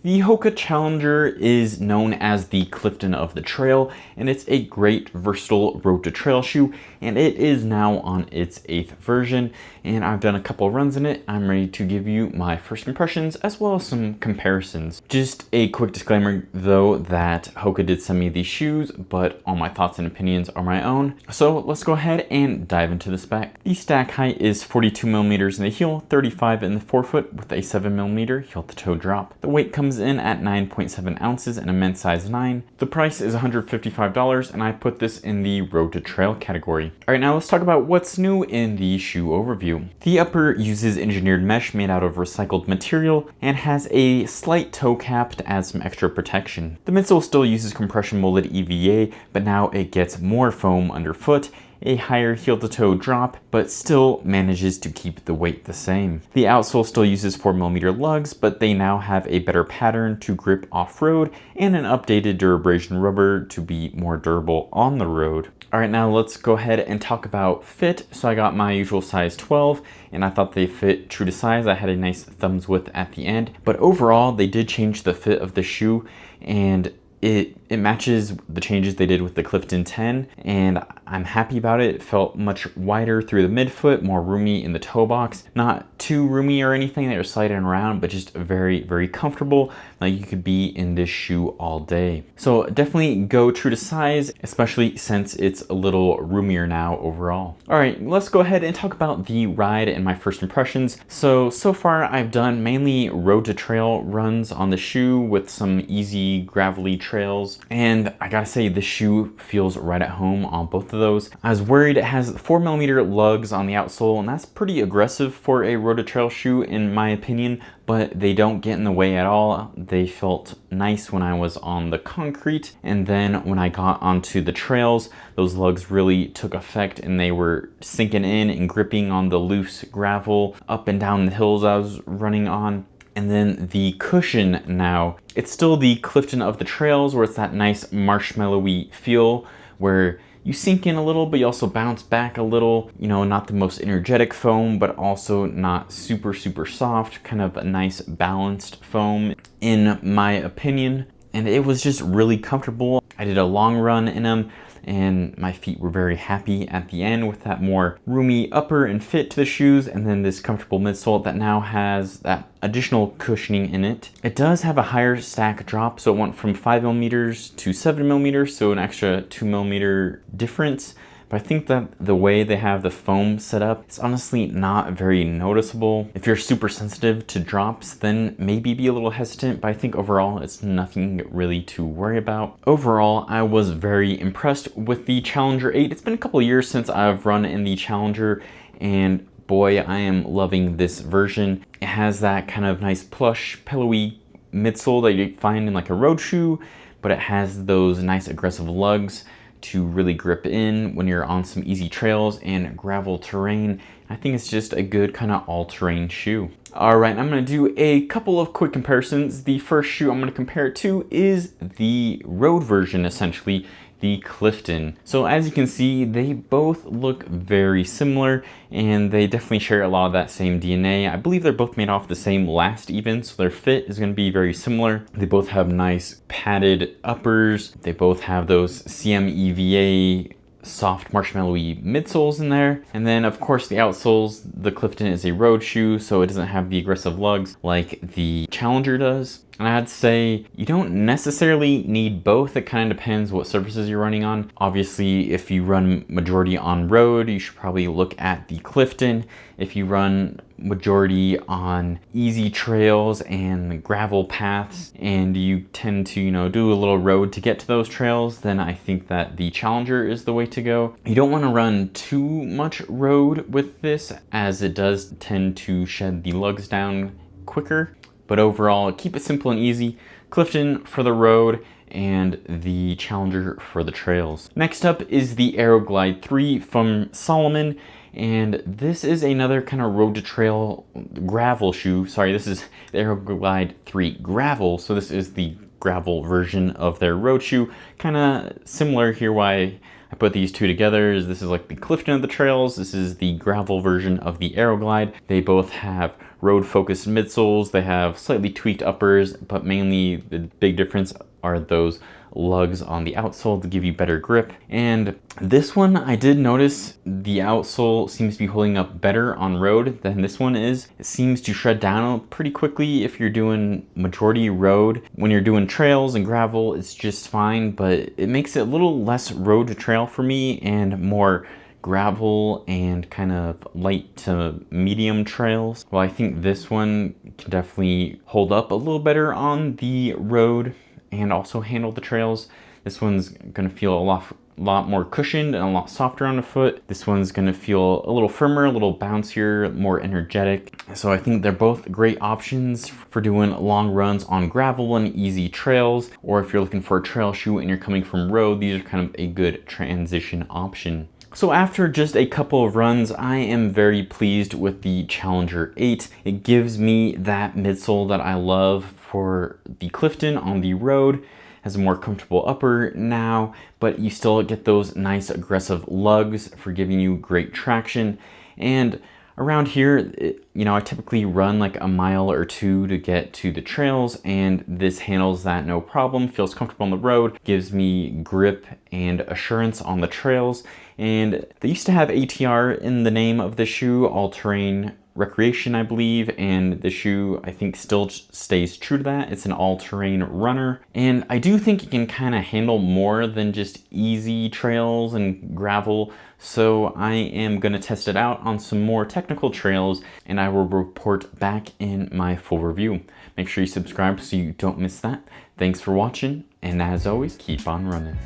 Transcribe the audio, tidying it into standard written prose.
The Hoka Challenger is known as the Clifton of the trail, and it's a great versatile road to trail shoe, and it is now on its 8th version, and I've done a couple runs in it. I'm ready to give you my first impressions as well as some comparisons. Just a quick disclaimer though that Hoka did send me these shoes, but all my thoughts and opinions are my own. So let's go ahead and dive into the spec. The stack height is 42 millimeters in the heel, 35 in the forefoot with a 7 millimeter heel to toe drop. The weight comes in at 9.7 ounces in a men's size 9. The price is $155 and I put this in the road to trail category. Alright, now let's talk about what's new in the shoe overview. The upper uses engineered mesh made out of recycled material and has a slight toe cap to add some extra protection. The midsole still uses compression molded EVA, but now it gets more foam underfoot, a higher heel to toe drop, but still manages to keep the weight the same. The outsole still uses 4mm lugs, but they now have a better pattern to grip off-road and an updated durabrasion rubber to be more durable on the road. Alright, now let's go ahead and talk about fit. So I got my usual size 12 and I thought they fit true to size. I had a nice thumbs width at the end, but overall they did change the fit of the shoe, and it matches the changes they did with the Clifton 10, and I'm happy about it. It felt much wider through the midfoot, more roomy in the toe box. Not too roomy or anything that you're sliding around, but just very, very comfortable. Like you could be in this shoe all day. So definitely go true to size, especially since it's a little roomier now overall. All right, let's go ahead and talk about the ride and my first impressions. So far I've done mainly road to trail runs on the shoe with some easy gravelly trails. And I gotta say, this shoe feels right at home on both of those. I was worried it has 4mm lugs on the outsole, and that's pretty aggressive for a road to trail shoe in my opinion, but they don't get in the way at all. They felt nice when I was on the concrete, and then when I got onto the trails, those lugs really took effect and they were sinking in and gripping on the loose gravel up and down the hills I was running on. And then the cushion now, it's still the Clifton of the trails where it's that nice marshmallowy feel where you sink in a little, but you also bounce back a little. You know, not the most energetic foam, but also not super, super soft, kind of a nice balanced foam in my opinion. And it was just really comfortable. I did a long run in them, and my feet were very happy at the end with that more roomy upper and fit to the shoes, and then this comfortable midsole that now has that additional cushioning in it. It does have a higher stack drop, so it went from 5mm to 7mm, so an extra 2mm difference. But I think that the way they have the foam set up, it's honestly not very noticeable. If you're super sensitive to drops, then maybe be a little hesitant, but I think overall it's nothing really to worry about. Overall, I was very impressed with the Challenger 8. It's been a couple years since I've run in the Challenger, and boy, I am loving this version. It has that kind of nice plush, pillowy midsole that you find in like a road shoe, but it has those nice aggressive lugs to really grip in when you're on some easy trails and gravel terrain. I think it's just a good kind of all-terrain shoe. All right, I'm gonna do a couple of quick comparisons. The first shoe I'm gonna compare it to is the road version, essentially, the Clifton. So as you can see, they both look very similar, and they definitely share a lot of that same DNA. I believe they're both made off the same last even, so their fit is going to be very similar. They both have nice padded uppers. They both have those CMEVA soft marshmallowy midsoles in there. And then of course the outsoles, the Clifton is a road shoe, so it doesn't have the aggressive lugs like the Challenger does. And I'd say you don't necessarily need both. It kind of depends what surfaces you're running on. Obviously, if you run majority on road, you should probably look at the Clifton. If you run majority on easy trails and gravel paths, and you tend to, do a little road to get to those trails, then I think that the Challenger is the way to go. You don't want to run too much road with this, as it does tend to shed the lugs down quicker. But overall, keep it simple and easy. Clifton for the road and the Challenger for the trails. Next up is the Aero Glide 3 from Salomon. And this is another kind of road to trail gravel shoe. Sorry, this is the Aero Glide 3 Gravel. So this is the gravel version of their road shoe. Kind of similar here why I put these two together. This is like the Clifton of the trails. This is the gravel version of the Aero Glide. They both have road focused midsoles. They have slightly tweaked uppers, but mainly the big difference are those lugs on the outsole to give you better grip. And this one, I did notice the outsole seems to be holding up better on road than this one is. It seems to shred down pretty quickly if you're doing majority road. When you're doing trails and gravel, it's just fine, but it makes it a little less road to trail for me and more gravel and kind of light to medium trails. Well, I think this one can definitely hold up a little better on the road and also handle the trails. This one's gonna feel a lot more cushioned and a lot softer on the foot. This one's gonna feel a little firmer, a little bouncier, more energetic. So I think they're both great options for doing long runs on gravel and easy trails, or if you're looking for a trail shoe and you're coming from road, these are kind of a good transition option. So after just a couple of runs, I am very pleased with the Challenger 8. It gives me that midsole that I love for the Clifton on the road. Has a more comfortable upper now, but you still get those nice aggressive lugs for giving you great traction. And around here, I typically run like a mile or two to get to the trails, and this handles that no problem, feels comfortable on the road, gives me grip and assurance on the trails. And they used to have ATR in the name of the shoe, all-terrain recreation, I believe, and the shoe I think still stays true to that. It's an all-terrain runner, and I do think it can kind of handle more than just easy trails and gravel, so I am going to test it out on some more technical trails, and I will report back in my full review. Make sure you subscribe so you don't miss that. Thanks for watching, and as always, keep on running.